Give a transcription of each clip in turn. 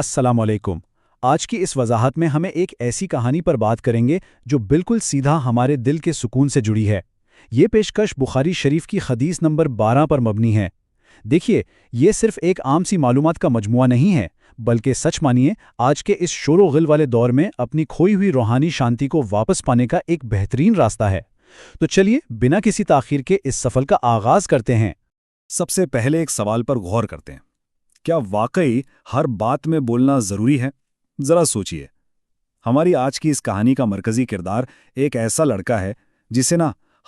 السلام علیکم۔ آج کی اس وضاحت میں ہمیں ایک ایسی کہانی پر بات کریں گے جو بالکل سیدھا ہمارے دل کے سکون سے جڑی ہے۔ یہ پیشکش بخاری شریف کی حدیث نمبر 12 پر مبنی ہے۔ دیکھیے، یہ صرف ایک عام سی معلومات کا مجموعہ نہیں ہے، بلکہ سچ مانیے آج کے اس شور و غل والے دور میں اپنی کھوئی ہوئی روحانی شانتی کو واپس پانے کا ایک بہترین راستہ ہے۔ تو چلیے بنا کسی تاخیر کے اس سفر کا آغاز کرتے ہیں۔ سب سے پہلے ایک سوال پر غور کرتے ہیں۔ کیا واقعی ہر بات میں بولنا ضروری ہے؟ ذرا سوچئے۔ ہماری آج کی اس کہانی کا مرکزی کردار ایک ایسا لڑکا ہے جسے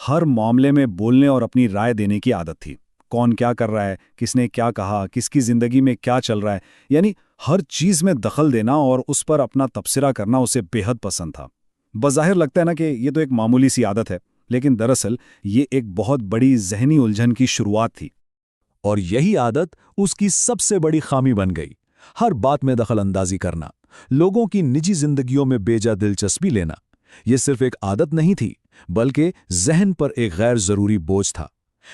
ہر معاملے میں بولنے اور اپنی رائے دینے کی عادت تھی۔ کون کیا کر رہا ہے، کس نے کیا کہا، کس کی زندگی میں کیا چل رہا ہے، یعنی ہر چیز میں دخل دینا اور اس پر اپنا تبصرہ کرنا اسے بے حد پسند تھا۔ بظاہر لگتا ہے کہ یہ تو ایک معمولی سی عادت ہے، لیکن دراصل یہ ایک بہت بڑی ذہنی الجھن کی شروعات تھی۔ اور یہی عادت اس کی سب سے بڑی خامی بن گئی۔ ہر بات میں دخل اندازی کرنا، لوگوں کی نجی زندگیوں میں بے جا دلچسپی لینا۔ یہ صرف ایک عادت نہیں تھی، بلکہ ذہن پر ایک غیر ضروری بوجھ تھا۔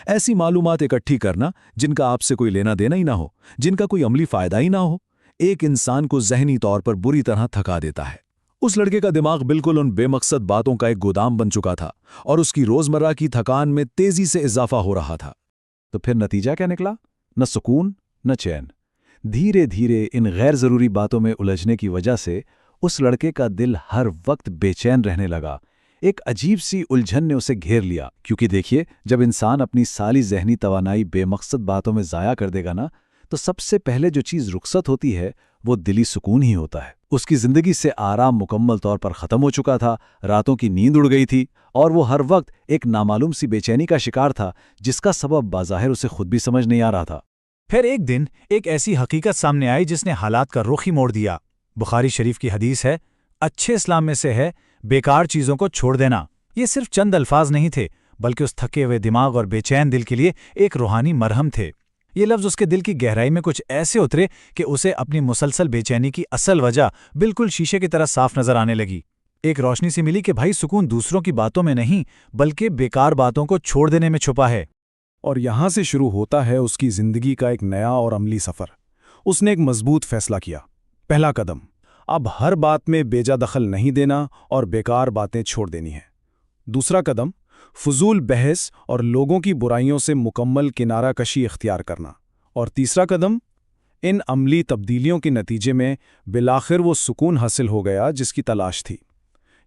ایسی معلومات اکٹھی کرنا جن کا آپ سے کوئی لینا دینا ہی نہ ہو، جن کا کوئی عملی فائدہ ہی نہ ہو، ایک انسان کو ذہنی طور پر بری طرح تھکا دیتا ہے۔ اس لڑکے کا دماغ بالکل ان بے مقصد باتوں کا ایک گودام بن چکا تھا، اور اس کی روزمرہ کی تھکان میں تیزی سے اضافہ ہو رہا تھا۔ تو پھر نتیجہ کیا نکلا؟ نہ سکون، نہ چین۔ دھیرے دھیرے ان غیر ضروری باتوں میں الجھنے کی وجہ سے اس لڑکے کا دل ہر وقت بے چین رہنے لگا۔ ایک عجیب سی الجھن نے اسے گھیر لیا، کیونکہ دیکھیے، جب انسان اپنی ساری ذہنی توانائی بے مقصد باتوں میں ضائع کر دے گا تو سب سے پہلے جو چیز رخصت ہوتی ہے وہ دلی سکون ہی ہوتا ہے۔ اس کی زندگی سے آرام مکمل طور پر ختم ہو چکا تھا، راتوں کی نیند اڑ گئی تھی، اور وہ ہر وقت ایک نامعلوم سی بے چینی کا شکار تھا جس کا سبب بظاہر اسے خود بھی سمجھ نہیں آ رہا تھا۔ پھر ایک دن ایک ایسی حقیقت سامنے آئی جس نے حالات کا رخ ہی موڑ دیا۔ بخاری شریف کی حدیث ہے، اچھے اسلام میں سے ہے بیکار چیزوں کو چھوڑ دینا۔ یہ صرف چند الفاظ نہیں تھے، بلکہ اس تھکے ہوئے دماغ اور بے چین دل کے لیے ایک روحانی مرہم تھے۔ یہ لفظ اس کے دل کی گہرائی میں کچھ ایسے اترے کہ اسے اپنی مسلسل بے چینی کی اصل وجہ بالکل شیشے کی طرح صاف نظر آنے لگی۔ ایک روشنی سی ملی کہ بھائی، سکون دوسروں کی باتوں میں نہیں بلکہ بیکار باتوں کو چھوڑ دینے میں چھپا ہے۔ اور یہاں سے شروع ہوتا ہے اس کی زندگی کا ایک نیا اور عملی سفر۔ اس نے ایک مضبوط فیصلہ کیا۔ پہلا قدم، اب ہر بات میں بے جا دخل نہیں دینا اور بیکار باتیں چھوڑ دینی ہیں۔ دوسرا قدم، فضول بحث اور لوگوں کی برائیوں سے مکمل کنارہ کشی اختیار کرنا۔ اور تیسرا قدم، ان عملی تبدیلیوں کے نتیجے میں بالآخر وہ سکون حاصل ہو گیا جس کی تلاش تھی۔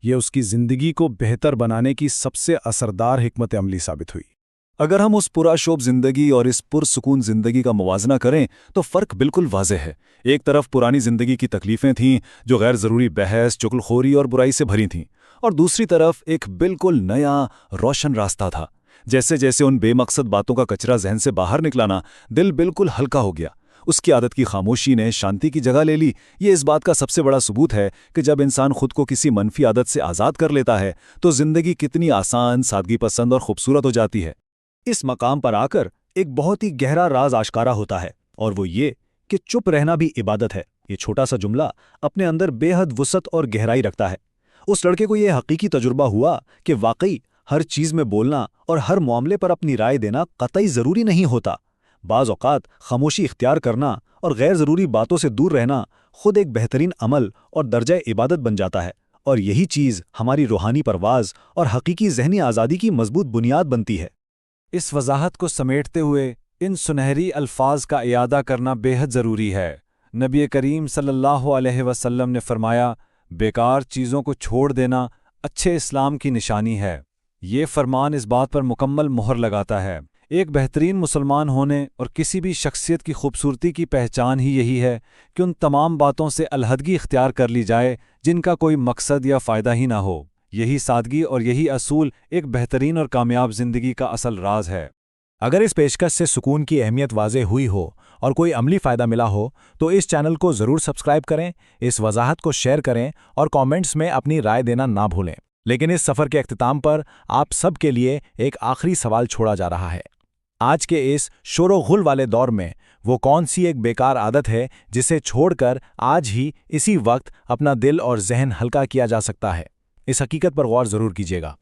یہ اس کی زندگی کو بہتر بنانے کی سب سے اثردار حکمت عملی ثابت ہوئی۔ اگر ہم اس پراشوب زندگی اور اس پرسکون زندگی کا موازنہ کریں تو فرق بالکل واضح ہے۔ ایک طرف پرانی زندگی کی تکلیفیں تھیں جو غیر ضروری بحث، چغلخوری اور برائی سے بھری تھیں، اور دوسری طرف ایک بالکل نیا روشن راستہ تھا۔ جیسے جیسے ان بے مقصد باتوں کا کچرا ذہن سے باہر نکلانا، دل بالکل ہلکا ہو گیا۔ اس کی عادت کی خاموشی نے شانتی کی جگہ لے لی۔ یہ اس بات کا سب سے بڑا ثبوت ہے کہ جب انسان خود کو کسی منفی عادت سے آزاد کر لیتا ہے تو زندگی کتنی آسان، سادگی پسند اور خوبصورت ہو جاتی ہے۔ اس مقام پر آ کر ایک بہت ہی گہرا راز آشکارا ہوتا ہے، اور وہ یہ کہ چپ رہنا بھی عبادت ہے۔ یہ چھوٹا سا جملہ اپنے اندر بے حد وسعت اور گہرائی رکھتا ہے۔ اس لڑکے کو یہ حقیقی تجربہ ہوا کہ واقعی ہر چیز میں بولنا اور ہر معاملے پر اپنی رائے دینا قطعی ضروری نہیں ہوتا۔ بعض اوقات خاموشی اختیار کرنا اور غیر ضروری باتوں سے دور رہنا خود ایک بہترین عمل اور درجہ عبادت بن جاتا ہے، اور یہی چیز ہماری روحانی پرواز اور حقیقی ذہنی آزادی کی مضبوط بنیاد بنتی ہے۔ اس وضاحت کو سمیٹتے ہوئے ان سنہری الفاظ کا اعادہ کرنا بے حد ضروری ہے۔ نبی کریم صلی اللہ علیہ وسلم نے فرمایا، بیکار چیزوں کو چھوڑ دینا اچھے اسلام کی نشانی ہے۔ یہ فرمان اس بات پر مکمل مہر لگاتا ہے۔ ایک بہترین مسلمان ہونے اور کسی بھی شخصیت کی خوبصورتی کی پہچان ہی یہی ہے کہ ان تمام باتوں سے علیحدگی اختیار کر لی جائے جن کا کوئی مقصد یا فائدہ ہی نہ ہو۔ یہی سادگی اور یہی اصول ایک بہترین اور کامیاب زندگی کا اصل راز ہے۔ اگر اس پیشکش سے سکون کی اہمیت واضح ہوئی ہو اور کوئی عملی فائدہ ملا ہو تو اس چینل کو ضرور سبسکرائب کریں، اس وضاحت کو شیئر کریں اور کامنٹس میں اپنی رائے دینا نہ بھولیں۔ لیکن اس سفر کے اختتام پر آپ سب کے لیے ایک آخری سوال چھوڑا جا رہا ہے۔ آج کے اس شور و غل والے دور میں وہ کون سی ایک بیکار عادت ہے جسے چھوڑ کر آج ہی اسی وقت اپنا دل اور ذہن ہلکا کیا جا سکتا ہے؟ اس حقیقت پر غور ضرور کیجیے گا۔